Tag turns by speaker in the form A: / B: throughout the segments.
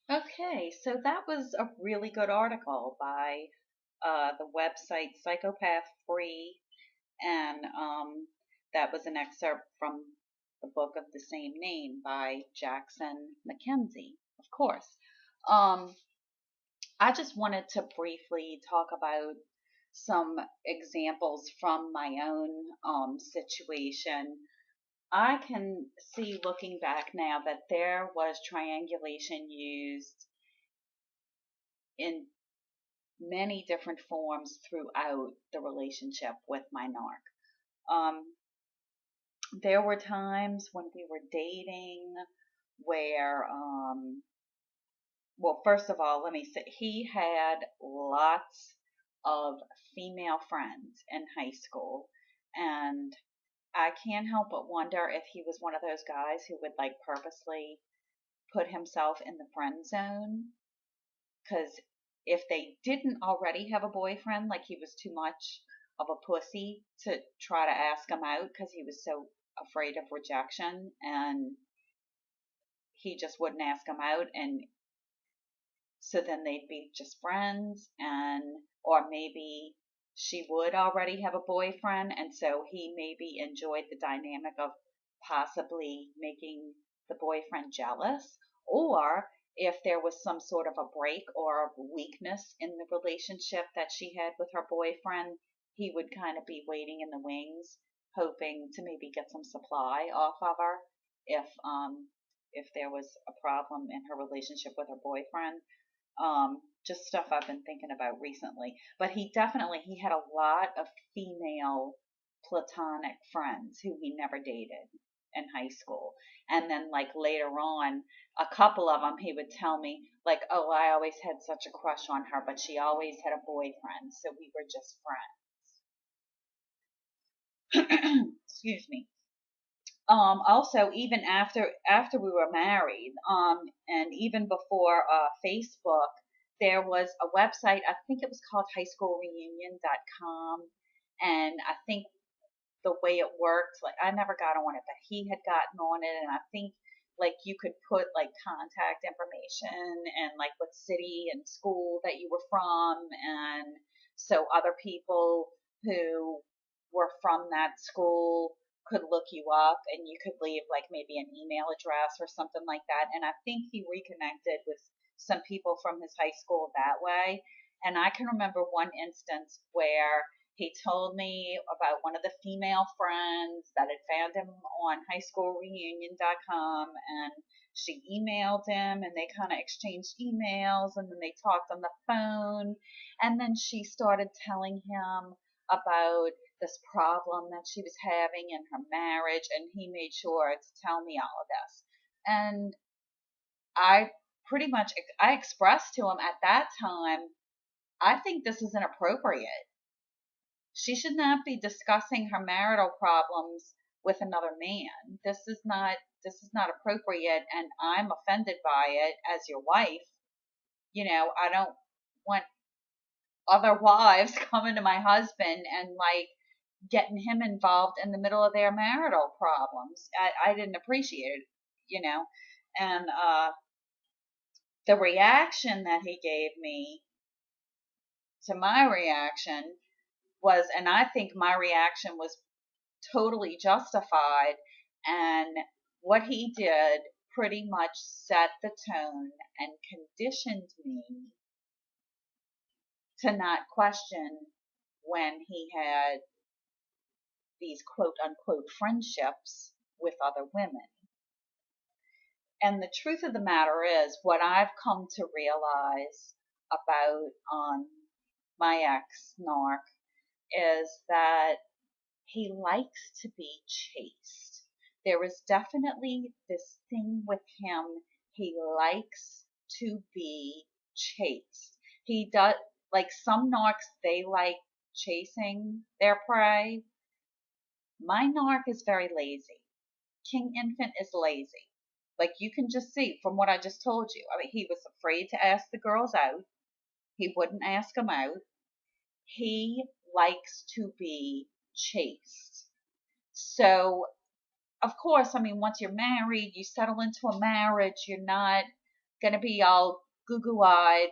A: Okay, so that was a really good article by the website Psychopath Free, and that was an excerpt from the book of the same name by Jackson Mackenzie, of course. Um, I just wanted to briefly talk about some examples from my own situation. I can see looking back now that there was triangulation used in many different forms throughout the relationship with my narc. There were times when we were dating where, well, first of all, let me say, he had lots of female friends in high school, and I can't help but wonder if he was one of those guys who would like purposely put himself in the friend zone. Because if they didn't already have a boyfriend, like he was too much of a pussy to try to ask him out because he was so afraid of rejection, and he just wouldn't ask him out, and so then they'd be just friends, and or maybe she would already have a boyfriend, and so he maybe enjoyed the dynamic of possibly making the boyfriend jealous, or if there was some sort of a break or a weakness in the relationship that she had with her boyfriend, he would kind of be waiting in the wings, hoping to maybe get some supply off of her if there was a problem in her relationship with her boyfriend. Just stuff I've been thinking about recently. But he had a lot of female platonic friends who he never dated in high school. And then like later on, a couple of them he would tell me like, "Oh, I always had such a crush on her, but she always had a boyfriend, so we were just friends." Excuse me. Also, even after we were married, and even before Facebook, there was a website. I think it was called highschoolreunion.com, and I think the way it worked, like I never got on it, but he had gotten on it, and I think like you could put like contact information and like what city and school that you were from, and so other people who were from that school could look you up, and you could leave like maybe an email address or something like that. And I think he reconnected with some people from his high school that way. And I can remember one instance where he told me about one of the female friends that had found him on highschoolreunion.com, and she emailed him, and they kind of exchanged emails, and then they talked on the phone, and then she started telling him about this problem that she was having in her marriage, and he made sure to tell me all of this. And I pretty much I expressed to him at that time, I think this is inappropriate. She should not be discussing her marital problems with another man. This is not appropriate, and I'm offended by it as your wife. I don't want other wives coming to my husband and like getting him involved in the middle of their marital problems. I didn't appreciate it, you know. And the reaction that he gave me to my reaction was, and I think my reaction was totally justified. And what he did pretty much set the tone and conditioned me to not question when he had these quote unquote friendships with other women. And the truth of the matter is, what I've come to realize about my ex Narc is that he likes to be chased. There is definitely this thing with him. He likes to be chased. He does, like some narcs, they like chasing their prey. My narc is very lazy. King Infant is lazy. Like you can just see from what I just told you. I mean, he was afraid to ask the girls out. He wouldn't ask them out. He likes to be chased. So, of course, I mean, once you're married, you settle into a marriage, you're not going to be all goo-goo-eyed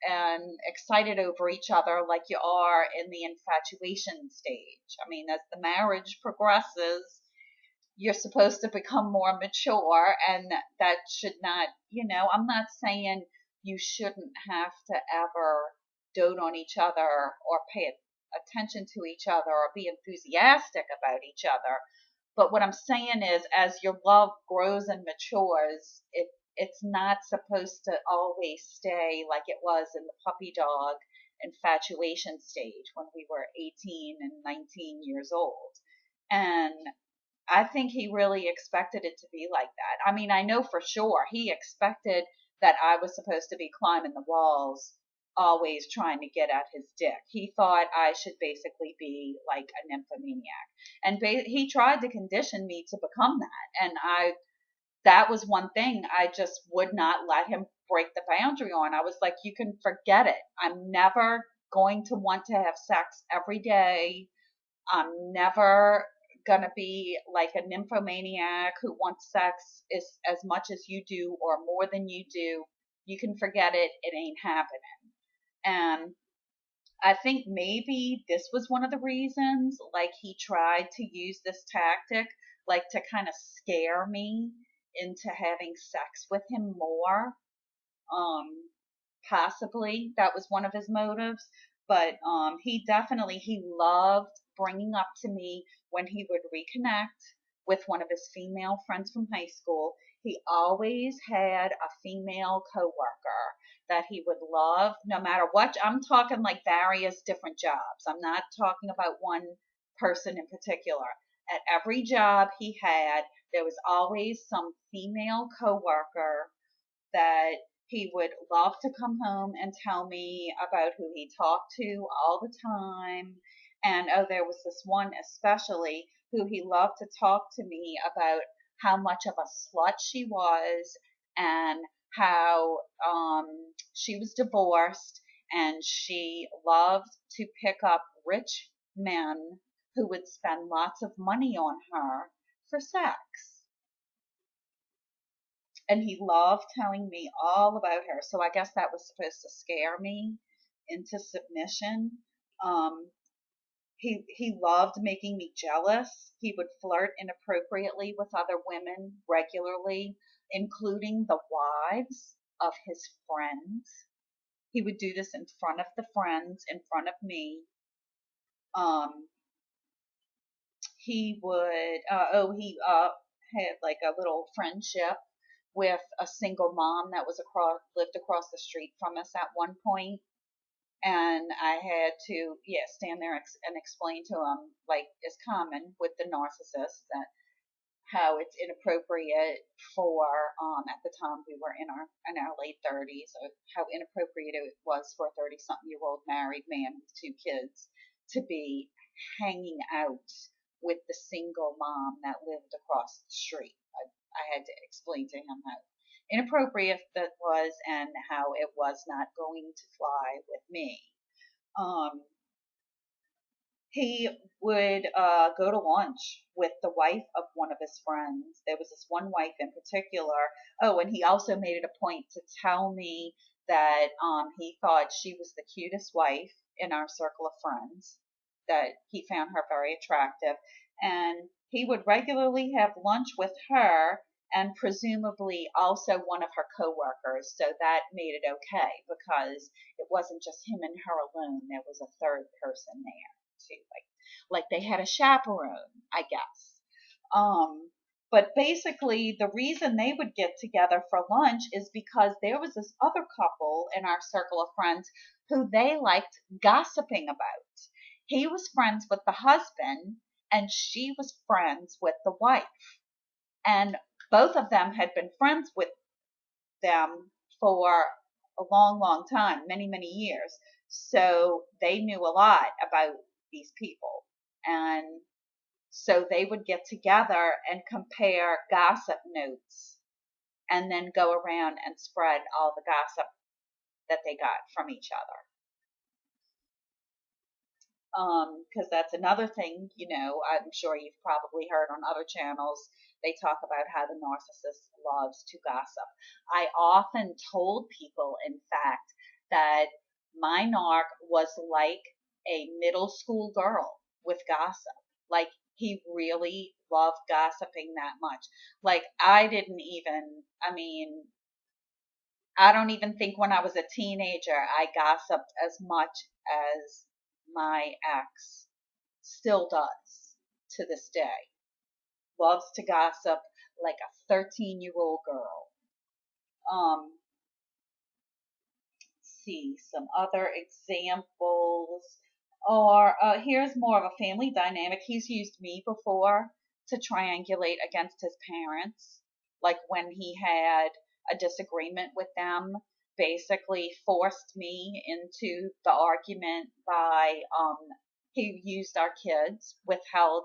A: and excited over each other like you are in the infatuation stage. I mean, as the marriage progresses, you're supposed to become more mature, and that should not, I'm not saying you shouldn't have to ever dote on each other or pay attention to each other or be enthusiastic about each other. But what I'm saying is, as your love grows and matures, it's not supposed to always stay like it was in the puppy dog infatuation stage when we were 18 and 19 years old. And I think he really expected it to be like that. I mean, I know for sure he expected that I was supposed to be climbing the walls, always trying to get at his dick. He thought I should basically be like a nymphomaniac. And he tried to condition me to become that. And that was one thing I just would not let him break the boundary on. I was like, you can forget it. I'm never going to want to have sex every day. I'm never gonna be like a nymphomaniac who wants sex as much as you do or more than you do. You can forget it. It ain't happening. And I think maybe this was one of the reasons, like he tried to use this tactic, like to kind of scare me into having sex with him more. Possibly that was one of his motives, but he loved bringing up to me when he would reconnect with one of his female friends from high school. He always had a female coworker that he would love no matter what. I'm talking like various different jobs. I'm not talking about one person in particular. At every job he had, there was always some female coworker that he would love to come home and tell me about who he talked to all the time. And there was this one especially who he loved to talk to me about how much of a slut she was and how she was divorced and she loved to pick up rich men who would spend lots of money on her for sex. And he loved telling me all about her. So I guess that was supposed to scare me into submission. He loved making me jealous. He would flirt inappropriately with other women regularly, including the wives of his friends. He would do this in front of the friends, in front of me. He would, he had like a little friendship with a single mom that lived across the street from us at one point. And I had to, stand there and explain to him, like is common with the narcissist, that how it's inappropriate for, at the time we were in our late 30s, how inappropriate it was for a 30-something-year-old married man with 2 kids to be hanging out with the single mom that lived across the street. I had to explain to him how inappropriate that was and how it was not going to fly with me. He would go to lunch with the wife of one of his friends. There was this one wife in particular. Oh, and he also made it a point to tell me that he thought she was the cutest wife in our circle of friends, that he found her very attractive. And he would regularly have lunch with her and presumably also one of her coworkers. So that made it okay because it wasn't just him and her alone. There was a third person there too. Like they had a chaperone, I guess. But basically the reason they would get together for lunch is because there was this other couple in our circle of friends who they liked gossiping about. He was friends with the husband and she was friends with the wife. And both of them had been friends with them for a long, long time, many, many years. So they knew a lot about these people. And so they would get together and compare gossip notes and then go around and spread all the gossip that they got from each other. Because that's another thing, I'm sure you've probably heard on other channels. They talk about how the narcissist loves to gossip. I often told people, in fact, that my narc was like a middle school girl with gossip. Like, he really loved gossiping that much. Like, I don't even think when I was a teenager I gossiped as much as my ex still does to this day. Loves to gossip like a 13-year-old girl. See some other examples. Or here's more of a family dynamic. He's used me before to triangulate against his parents. Like when he had a disagreement with them, basically forced me into the argument by he used our kids, withheld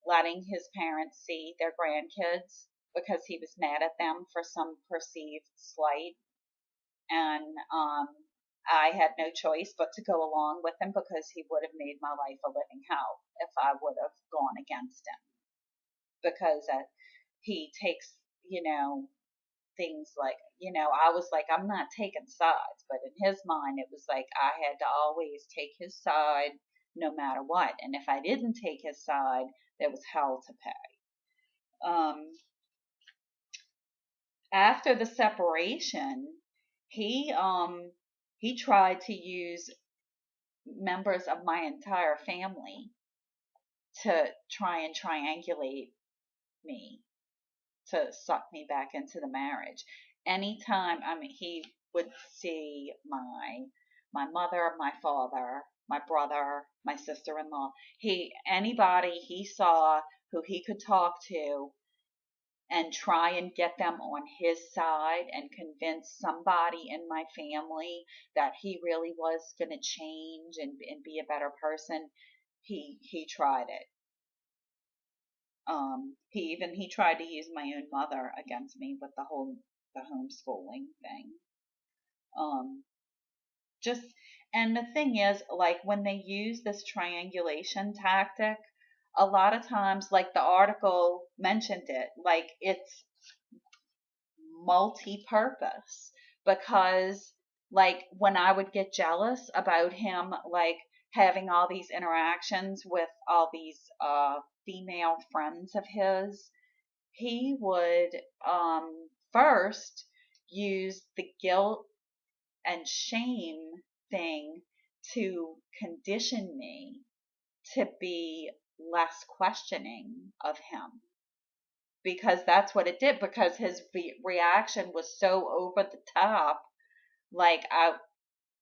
A: letting his parents see their grandkids because he was mad at them for some perceived slight. And I had no choice but to go along with him because he would have made my life a living hell if I would have gone against him. Because he takes, things like, I was like, I'm not taking sides. But in his mind, it was like I had to always take his side no matter what. And if I didn't take his side, there was hell to pay. After the separation, he tried to use members of my entire family to try and triangulate me, to suck me back into the marriage. Anytime, he would see my mother, my father, my brother, my sister-in-law. Anybody he saw who he could talk to and try and get them on his side and convince somebody in my family that he really was going to change and be a better person. He tried it. He tried to use my own mother against me with the homeschooling thing. Just and the thing is, like, when they use this triangulation tactic, a lot of times, like the article mentioned it, like it's multi-purpose. Because, like, when I would get jealous about him, like, having all these interactions with all these female friends of his, he would first use the guilt and shame thing to condition me to be less questioning of him, because that's what it did, because his reaction was so over the top. Like,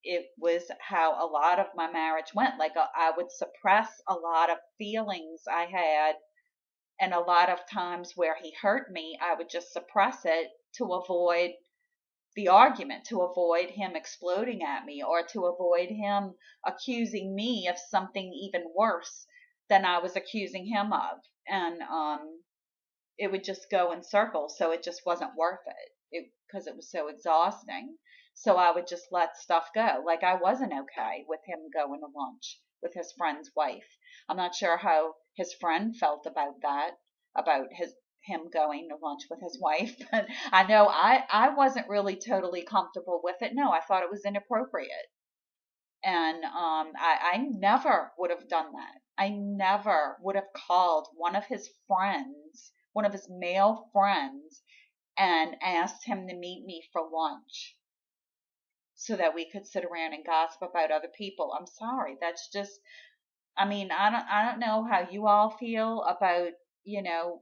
A: it was how a lot of my marriage went. Like, I would suppress a lot of feelings I had, and a lot of times where he hurt me, I would just suppress it to avoid the argument, to avoid him exploding at me, or to avoid him accusing me of something even worse than I was accusing him of. And it would just go in circles, so it just wasn't worth it because it was so exhausting. So I would just let stuff go. Like, I wasn't okay with him going to lunch with his friend's wife. I'm not sure how his friend felt about that, about him going to lunch with his wife, but I know I wasn't really totally comfortable with it. No, I thought it was inappropriate. And I never would have done that. I never would have called one of his friends, one of his male friends, and asked him to meet me for lunch so that we could sit around and gossip about other people. I'm sorry. That's just, I don't know how you all feel about,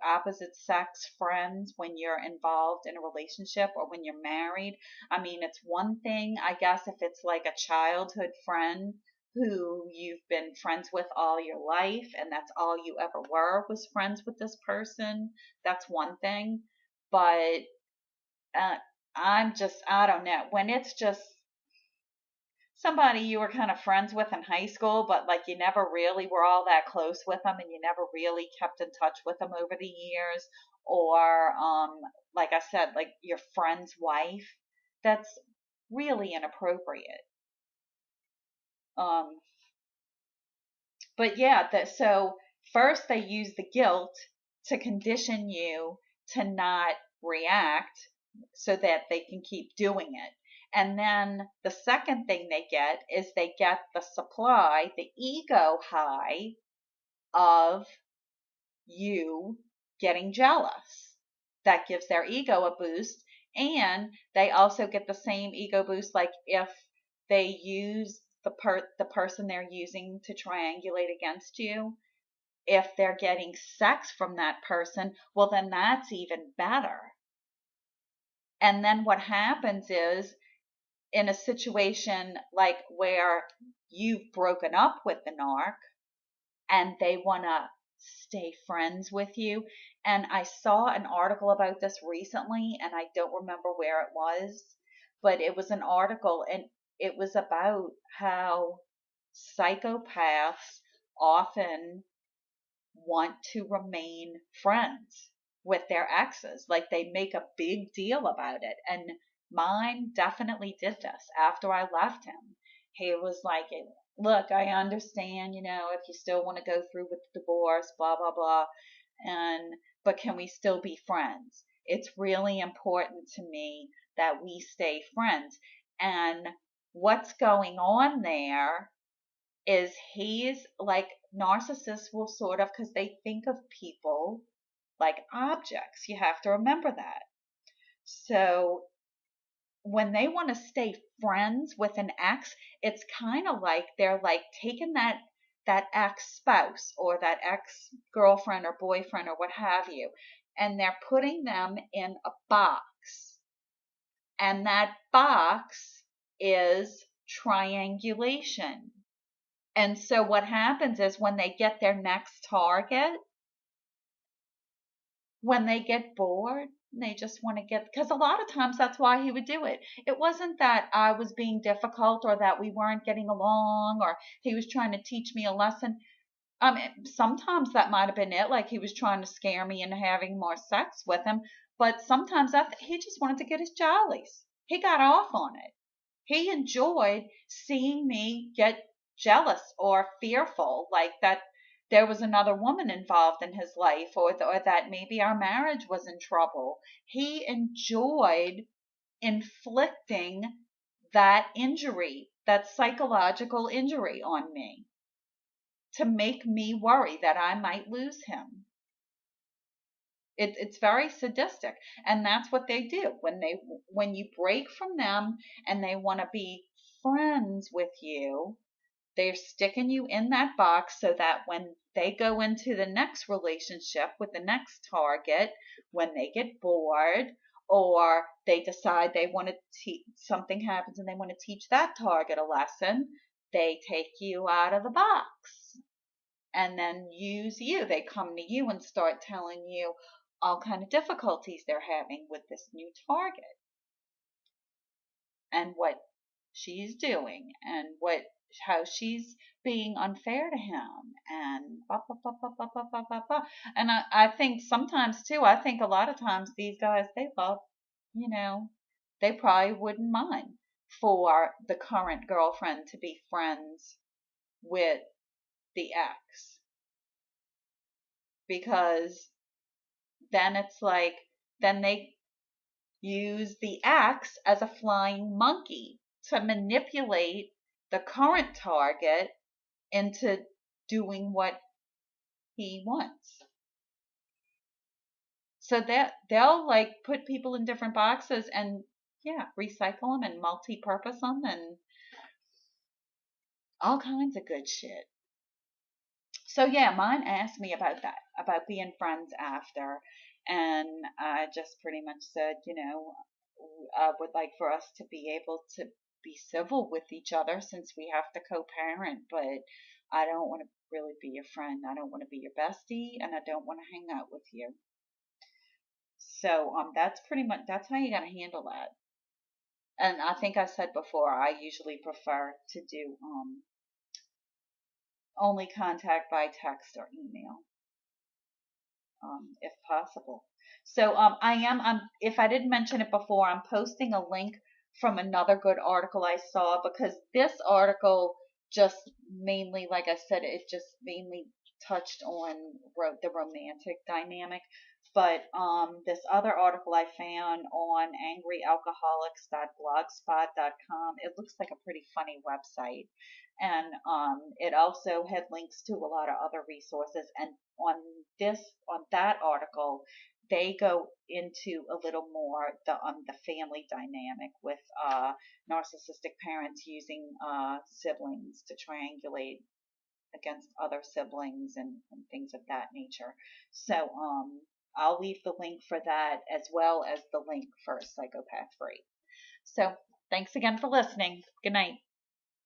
A: opposite sex friends when you're involved in a relationship or when you're married. It's one thing, I guess, if it's like a childhood friend who you've been friends with all your life and that's all you ever were, was friends with this person. That's one thing. But uh, I don't know. When it's just somebody you were kind of friends with in high school, but like you never really were all that close with them and you never really kept in touch with them over the years, or like I said, like your friend's wife, that's really inappropriate. Um But yeah, so first they use the guilt to condition you to not react so that they can keep doing it. And then the second thing they get is they get the supply, the ego high of you getting jealous. That gives their ego a boost. And they also get the same ego boost, like if they use the person they're using to triangulate against you, if they're getting sex from that person, well, then that's even better. And then what happens is, in a situation like where you've broken up with the narc and they want to stay friends with you. And I saw an article about this recently, and I don't remember where it was, but it was an article, and it was about how psychopaths often want to remain friends with their exes. Like, they make a big deal about it. And mine definitely did this after I left him. He was like, look, I understand, if you still want to go through with the divorce, blah, blah, blah. But can we still be friends? It's really important to me that we stay friends. And what's going on there is he's like, narcissists will sort of, because they think of people like objects. You have to remember that. So when they want to stay friends with an ex, it's kind of like they're like taking that ex spouse or that ex girlfriend or boyfriend or what have you, and they're putting them in a box. And that box is triangulation. And so what happens is, when they get their next target, when they get bored, they just want to get, because a lot of times that's why he would do it. It wasn't that I was being difficult or that we weren't getting along or he was trying to teach me a lesson. Sometimes that might have been it, like he was trying to scare me into having more sex with him. But sometimes he just wanted to get his jollies. He got off on it. He enjoyed seeing me get jealous or fearful, like that there was another woman involved in his life, or that maybe our marriage was in trouble. He enjoyed inflicting that injury, that psychological injury on me, to make me worry that I might lose him. It's very sadistic, and that's what they do when you break from them and they want to be friends with you. They're sticking you in that box so that when they go into the next relationship with the next target, when they get bored or they decide they want to something happens and they want to teach that target a lesson, they take you out of the box and then use you. They come to you and start telling you all kind of difficulties they're having with this new target and what she's doing and how she's being unfair to him and blah, blah, blah, blah, blah, blah, blah, blah, blah. And I think sometimes too, I think a lot of times these guys, they love, they probably wouldn't mind for the current girlfriend to be friends with the ex, because then it's like, then they use the ex as a flying monkey to manipulate the current target into doing what he wants. So that they'll like put people in different boxes and recycle them and multi-purpose them and all kinds of good shit. So mine asked me about that, about being friends after, and I just pretty much said, I would like for us to be able to be civil with each other since we have to co-parent, but I don't want to really be your friend. I don't want to be your bestie, and I don't want to hang out with you. So that's how you gotta handle that. And I think I said before, I usually prefer to do only contact by text or email, if possible. So if I didn't mention it before, I'm posting a link from another good article I saw, because this article just mainly, like I said, it just mainly touched on the romantic dynamic. But this other article I found on angryalcoholics.blogspot.com, it looks like a pretty funny website. And it also had links to a lot of other resources. And on that article, they go into a little more the family dynamic with narcissistic parents using siblings to triangulate against other siblings and things of that nature. So I'll leave the link for that as well as the link for Psychopath Free. So thanks again for listening. Good night.